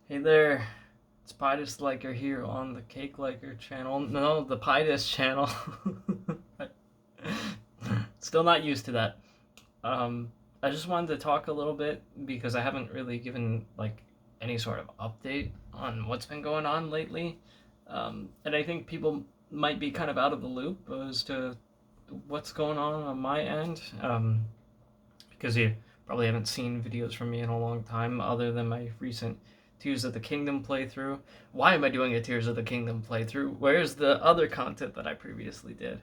Hey there, it's Pidus Liker here on the Cake Liker channel. No, the Pidus channel. Still not used to that. I just wanted to talk a little bit because I haven't really given any sort of update on what's been going on lately. And I think people might be kind of out of the loop as to what's going on my end. Because you probably haven't seen videos from me in a long time other than my recent Tears of the Kingdom playthrough. Why am I doing a Tears of the Kingdom playthrough? Where's the other content that I previously did?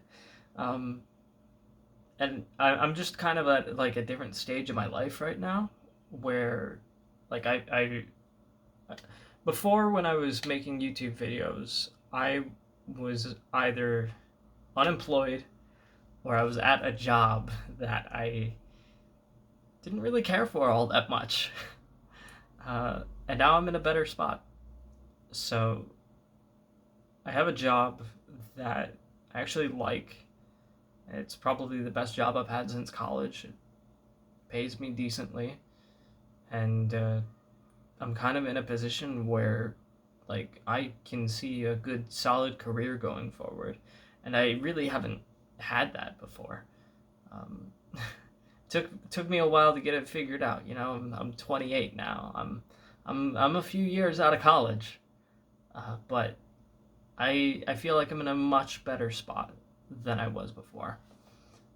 Um, I'm just kind of at like a different stage of my life right now where like before when I was making YouTube videos, I was either unemployed or I was at a job that I didn't really care for all that much. And now I'm in a better spot. So I have a job that I actually like. It's probably the best job I've had since college. It pays me decently, and I'm kind of in a position where, I can see a good, solid career going forward, and I really haven't had that before. Um, took me a while to get it figured out. You know, I'm 28 now. I'm a few years out of college, but I feel like I'm in a much better spot than I was before.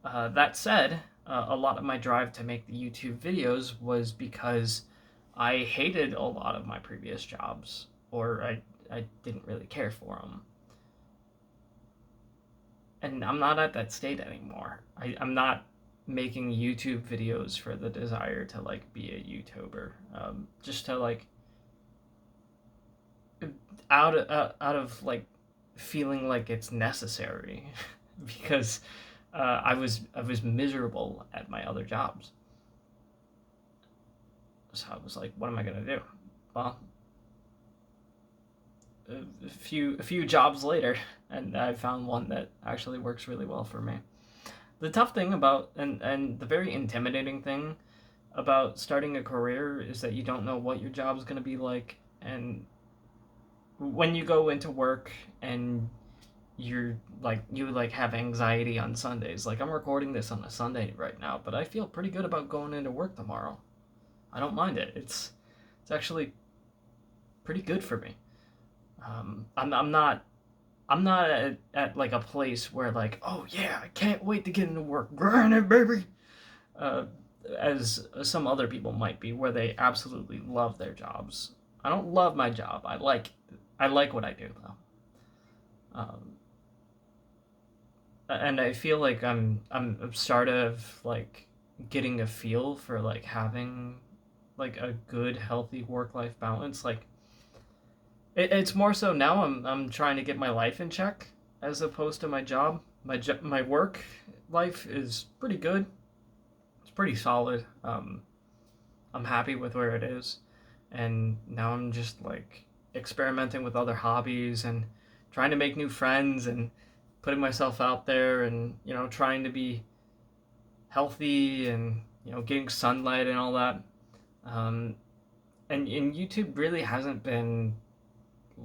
That said, a lot of my drive to make the YouTube videos was because I hated a lot of my previous jobs, or I didn't really care for them. And I'm not at that state anymore. I'm not making YouTube videos for the desire to be a YouTuber, just to out of feeling like it's necessary because I was miserable at my other jobs. So I was like, what am I gonna do? Well, a few jobs later, and I found one that actually works really well for me. The tough thing about and the very intimidating thing about starting a career is that you don't know what your job's gonna be like, and when you go into work and you have anxiety on Sundays. Like, I'm recording this on a Sunday right now, but I feel pretty good about going into work tomorrow. I don't mind it. It's actually pretty good for me. I'm not at like a place where oh yeah, I can't wait to get into work. Grind it, baby. Uh, as some other people might be, where they absolutely love their jobs. I don't love my job. I like what I do though. And I feel like I'm sort of getting a feel for having a good healthy work life balance. It's more so now I'm trying to get my life in check as opposed to my job. My work life is pretty good. It's pretty solid. I'm happy with where it is, and now I'm just experimenting with other hobbies and trying to make new friends and putting myself out there and trying to be healthy and getting sunlight and all that. Um, and YouTube really hasn't been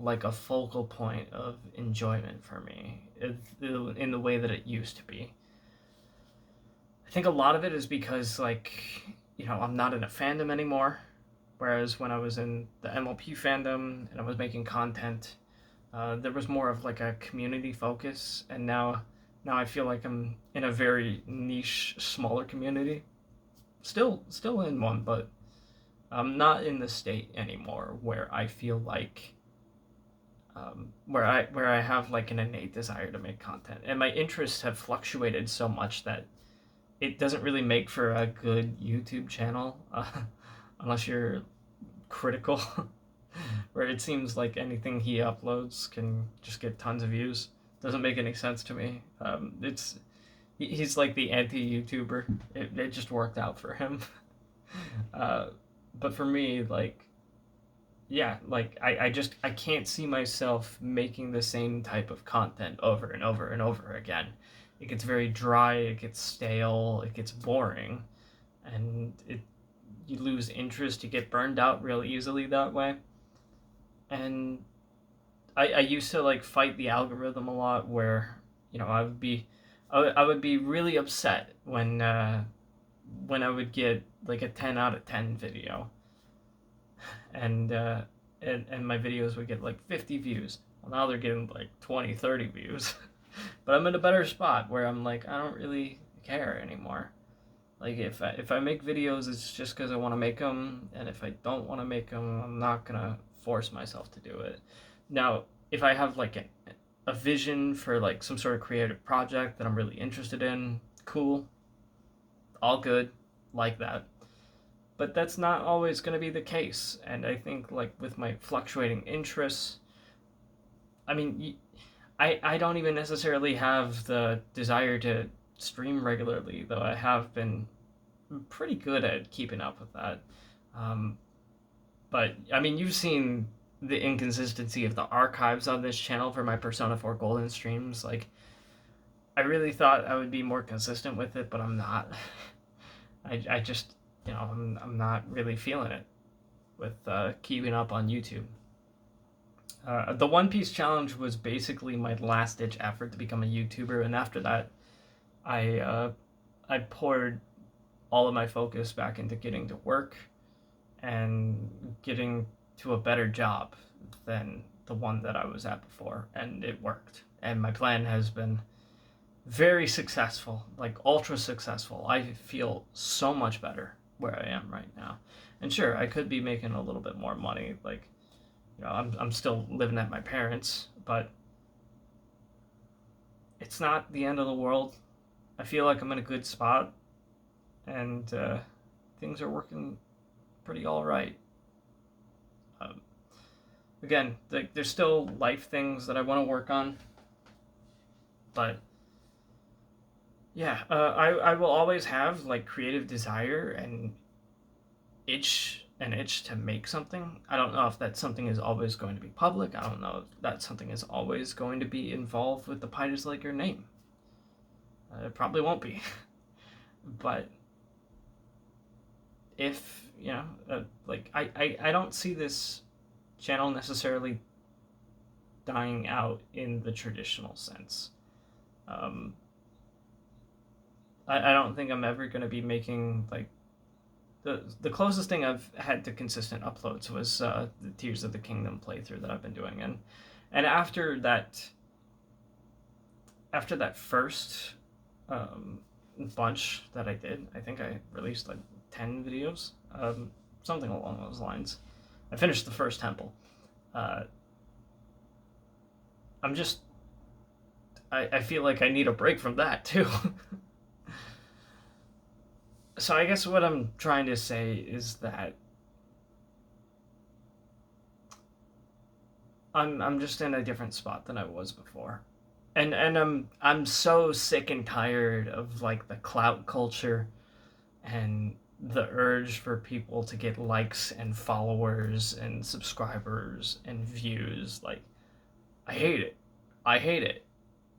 a focal point of enjoyment for me in the way that it used to be. I think a lot of it is because I'm not in a fandom anymore. Whereas when I was in the MLP fandom and I was making content, there was more of a community focus, and now I feel like I'm in a very niche, smaller community. Still in one, but I'm not in the state anymore where I feel where I have an innate desire to make content, and my interests have fluctuated so much that it doesn't really make for a good YouTube channel, unless you're critical. Where it seems like anything he uploads can just get tons of views. Doesn't make any sense to me. He's like the anti-YouTuber. It just worked out for him. uh, but for me, yeah, I can't see myself making the same type of content over and over and over again. It gets very dry. It gets stale. It gets boring, and you lose interest. You get burned out real easily that way. and I used to like fight the algorithm a lot, where I would be really upset when I would get like a 10 out of 10 video, and and my videos would get like 50 views. Well, now they're getting like 20, 30 views. But I'm in a better spot where I'm like, I don't really care anymore. Like if I make videos, it's just because I want to make them, and if I don't want to make them, I'm not gonna force myself to do it. Now, if I have like a vision for like some sort of creative project that I'm really interested in, cool, all good, like that. But that's not always going to be the case, and I think like with my fluctuating interests, I mean, I don't even necessarily have the desire to stream regularly, though I have been pretty good at keeping up with that. Um, but I mean, you've seen the inconsistency of the archives on this channel for my Persona 4 Golden streams. Like, I really thought I would be more consistent with it, but I'm not. I just, I'm not really feeling it with keeping up on YouTube. The One Piece challenge was basically my last ditch effort to become a YouTuber, and after that, I uh, I poured all of my focus back into getting to work and getting to a better job than the one that I was at before, and it worked. And my plan has been very successful, like ultra successful. I feel so much better where I am right now. And sure, I could be making a little bit more money. Like, I'm still living at my parents', but it's not the end of the world. I feel like I'm in a good spot, and things are working pretty all right. Um, Again, there's still life things that I want to work on, but yeah, I will always have like creative desire and itch to make something. I don't know if that something is always going to be public. I don't know if that something is always going to be involved with the Pie Just Like Your Name. It probably won't be, but if like I don't see this channel necessarily dying out in the traditional sense. Um, I don't think I'm ever going to be making like the closest thing I've had to consistent uploads was the Tears of the Kingdom playthrough that I've been doing, and after that first um, bunch that I did, I think I released like 10 videos, something along those lines. I finished the first temple. Uh, I'm just I feel like I need a break from that too. So I guess what I'm trying to say is that I'm just in a different spot than I was before. And I'm so sick and tired of like the clout culture and the urge for people to get likes and followers and subscribers and views. Like, I hate it. I hate it.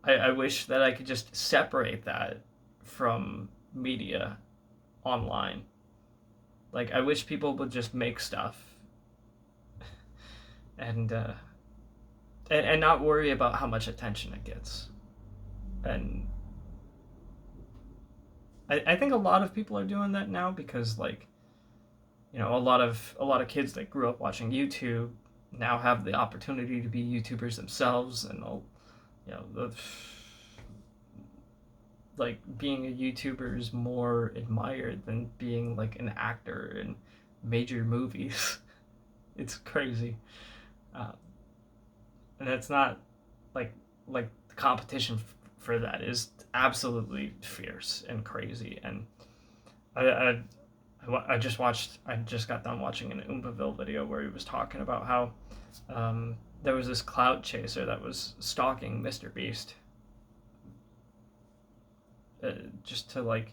I wish that I could just separate that from media online. Like, I wish people would just make stuff and and not worry about how much attention it gets. And I think a lot of people are doing that now because like a lot of kids that grew up watching YouTube now have the opportunity to be YouTubers themselves, and like being a YouTuber is more admired than being like an actor in major movies. It's crazy, uh, and it's not like the competition for that is absolutely fierce and crazy. And I, I I just watched. I just got done watching an Oompaville video where he was talking about how there was this cloud chaser that was stalking Mr. Beast, just to like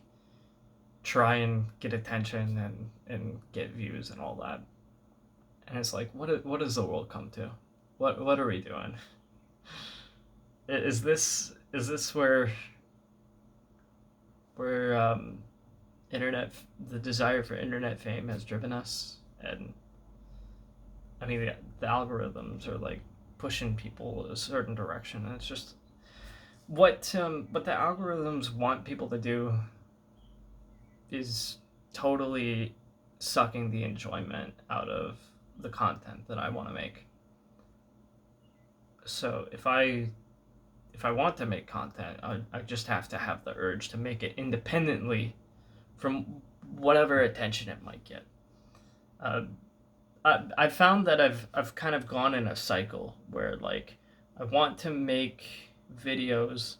try and get attention and get views and all that. And it's like, what does the world come to? What are we doing? Is this where internet the desire for internet fame has driven us? And I mean, the algorithms are like pushing people a certain direction, and it's just what the algorithms want people to do is totally sucking the enjoyment out of the content that I want to make. So if I want to make content, I just have to have the urge to make it independently from whatever attention it might get. Uh, I found that I've kind of gone in a cycle where like I want to make videos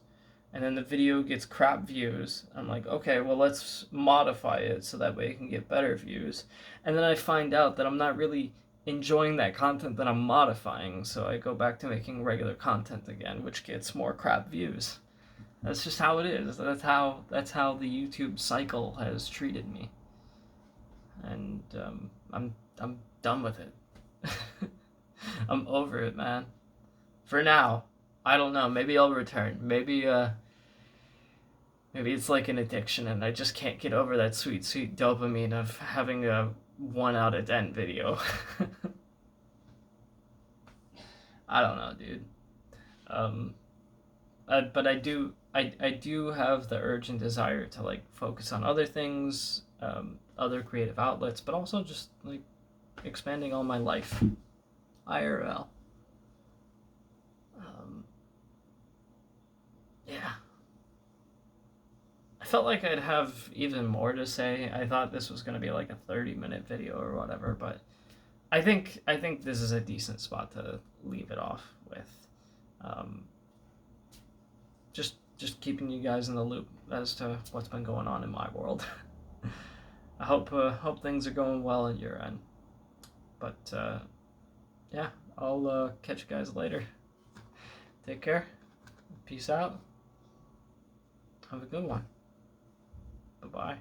and then the video gets crap views. I'm like, okay, well, let's modify it so that way it can get better views. And then I find out that I'm not really enjoying that content that I'm modifying, so I go back to making regular content again, which gets more crap views. That's just how it is. That's how the YouTube cycle has treated me, and I'm done with it. I'm over it, man. For now, I don't know. Maybe I'll return. Maybe it's like an addiction, and I just can't get over that sweet, sweet dopamine of having a 1 out of 10 video. I don't know, dude. Um, but I do have the urge and desire to like focus on other things, other creative outlets, but also just like expanding on my life, IRL. Um, yeah, I felt like I'd have even more to say. I thought this was gonna be like a 30-minute video or whatever, but I think this is a decent spot to leave it off with. Um, just keeping you guys in the loop as to what's been going on in my world. I hope things are going well at your end. But yeah, I'll catch you guys later. Take care. Peace out. Have a good one. Bye bye.